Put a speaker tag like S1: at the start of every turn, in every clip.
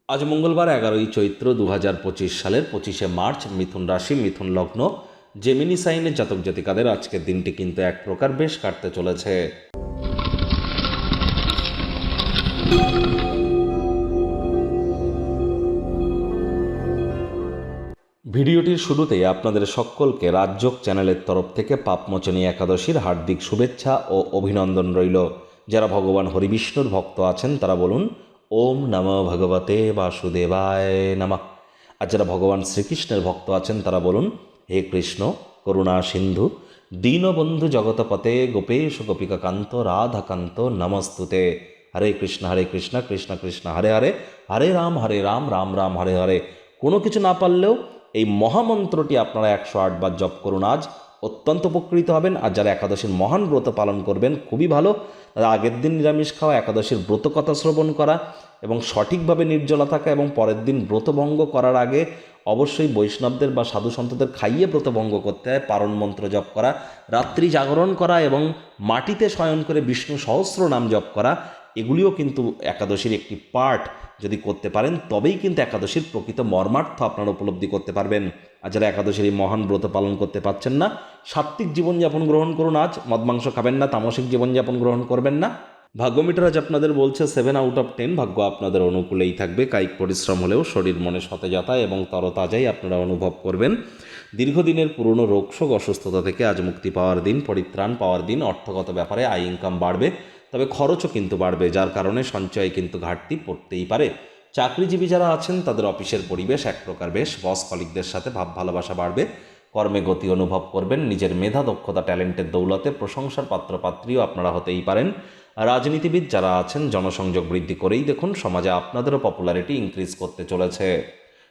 S1: আজ মঙ্গলবার 11ই চৈত্র 2025 সালের 25শে মার্চ। মিথুন রাশি, মিথুন লগ্ন, জেমিনি সাইনের জাতক জাতিকাদের আজকের দিনটি কিন্তু এক প্রকার বেশ কাটতে চলেছে। ভিডিওটির শুরুতেই আপনাদের সকলকে রাজযোগ চ্যানেলের তরফ থেকে পাপমোচনী একাদশীর হার্দিক শুভেচ্ছা ও অভিনন্দন রইল। যারা ভগবান হরিবিষ্ণুর ভক্ত আছেন তারা বলুন ওম নমঃ ভগবতে বাসুদেবায় নমঃ। আর যারা ভগবান শ্রীকৃষ্ণের ভক্ত আছেন তারা বলুন হে কৃষ্ণ করুণা সিন্ধু দীনবন্ধু জগতপতে গোপেশ গোপিকাকান্ত রাধাকান্ত নমস্তুতে। হরে কৃষ্ণ কৃষ্ণ কৃষ্ণ হরে হরে, হরে রাম রাম রাম হরে হরে। কোনো কিছু না পারলেও এই মহামন্ত্রটি আপনারা 108 বার জপ করুন, আজ অত্যন্ত উপকৃত হবেন। আর যারা একাদশীর মহান ব্রত পালন করবেন খুবই ভালো। আগের দিন নিরামিষ খাওয়া, একাদশীর ব্রত কথা শ্রবণ করা এবং সঠিকভাবে নির্জলা থাকা এবং পরের দিন ব্রতভঙ্গ করার আগে অবশ্যই বৈষ্ণবদের বা সাধু সন্তদের খাইয়ে ব্রতভঙ্গ করতে হয়। পারণ মন্ত্র জপ করা, রাত্রি জাগরণ করা এবং মাটিতে শয়ন করে বিষ্ণু সহস্র নাম জপ করা, এগুলিও কিন্তু একাদশীর একটি পার্ট। যদি করতে পারেন তবেই কিন্তু একাদশীর প্রকৃত মর্মার্থ আপনারা উপলব্ধি করতে পারবেন। আর যারা একাদশীর এই মহান ব্রত পালন করতে পারছেন না, সাত্ত্বিক জীবনযাপন গ্রহণ করুন। আজ মদ মাংস খাবেন না, তামসিক জীবনযাপন গ্রহণ করবেন না। ভাগ্যমিটার আজ আপনাদের বলছে 7/10। ভাগ্য আপনাদের অনুকূলেই থাকবে। কায়িক পরিশ্রম হলেও শরীর মনে সতেজতা এবং তরতাজাই আপনারা অনুভব করবেন। দীর্ঘদিনের পুরনো রোগশোক অসুস্থতা থেকে আজ মুক্তি পাওয়ার দিন, পরিত্রাণ পাওয়ার দিন। অর্থগত ব্যাপারে আয় ইনকাম বাড়বে, তবে খরচও কিন্তু বাড়বে, যার কারণে সঞ্চয়ে কিন্তু ঘাটতি পড়তেই পারে। চাকরিজীবী যারা আছেন তাদের অফিসের পরিবেশ এক প্রকার বেশ। বস কলিগদের সাথে ভাব ভালোবাসা বাড়বে, কর্মে গতি অনুভব করবেন। নিজের মেধা দক্ষতা ট্যালেন্টের দৌলতে প্রশংসার পাত্রপাত্রীও আপনারা হতেই পারেন। রাজনীতিবিদ যারা আছেন জনসংযোগ বৃদ্ধি করেই দেখুন, সমাজে আপনাদেরও পপুলারিটি ইনক্রিজ করতে চলেছে।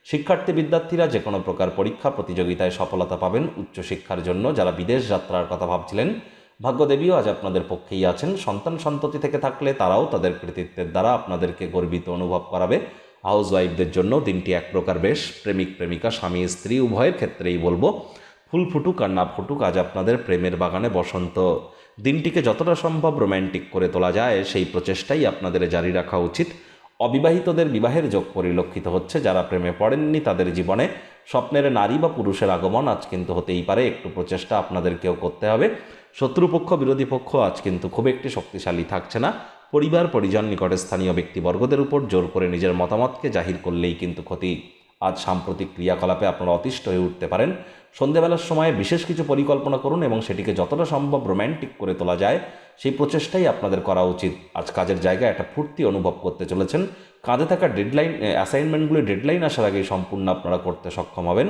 S1: শিক্ষার্থী বিদ্যার্থীরা যে কোনো প্রকার পরীক্ষা প্রতিযোগিতায় সফলতা পাবেন। উচ্চশিক্ষার জন্য যারা বিদেশ যাত্রার কথা ভাবছিলেন, ভাগ্যদেবীও আজ আপনাদের পক্ষেই আছেন। সন্তান সন্ততি থেকে থাকলে তারাও তাদের কৃতিত্বের দ্বারা আপনাদেরকে গর্বিত অনুভব করাবে। হাউস ওয়াইফদের জন্য দিনটি এক প্রকার বেশ। প্রেমিক প্রেমিকা, স্বামী স্ত্রী উভয়ের ক্ষেত্রেই বলবো, ফুল ফুটুক আর না ফুটুক, আজ আপনাদের প্রেমের বাগানে বসন্ত। দিনটিকে যতটা সম্ভব রোম্যান্টিক করে তোলা যায় সেই প্রচেষ্টাই আপনাদের জারি রাখা উচিত। অবিবাহিতদের বিবাহের যোগ পরিলক্ষিত হচ্ছে। যারা প্রেমে পড়েননি তাদের জীবনে স্বপ্নের নারী বা পুরুষের আগমন আজ কিন্তু হতেই পারে। একটু প্রচেষ্টা আপনাদেরকেও করতে হবে। শত্রুপক্ষ বিরোধী পক্ষ আজ কিন্তু খুব একটি শক্তিশালী থাকছে না। পরিবার পরিজন নিকটে স্থানীয় ব্যক্তিবর্গদের উপর জোর করে নিজের মতামতকে জাহির করলেই কিন্তু ক্ষতি। আজ সাম্প্রতিক ক্রিয়াকলাপে আপনারা অতিষ্ঠ হয়ে উঠতে পারেন। সন্ধেবেলার সময়ে বিশেষ কিছু পরিকল্পনা করুন এবং সেটিকে যতটা সম্ভব রোম্যান্টিক করে তোলা যায় সেই প্রচেষ্টাই আপনাদের করা উচিত। আজ কাজের জায়গায় একটা ফুর্তি অনুভব করতে চলেছেন। কাঁধে থাকা অ্যাসাইনমেন্টগুলি ডেডলাইন আসার আগেই সম্পূর্ণ আপনারা করতে সক্ষম হবেন।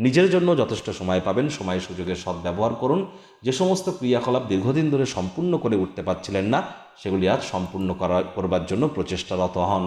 S1: নিজের জন্য যথেষ্ট সময় পাবেন। সময় সুযোগের সদ্ব্যবহার করুন। যে সমস্ত ক্রিয়াকলাপ দীর্ঘদিন ধরে সম্পূর্ণ করে উঠতে পারছিলেন না, সেগুলি আজ সম্পূর্ণ করবার জন্য প্রচেষ্টারত হন।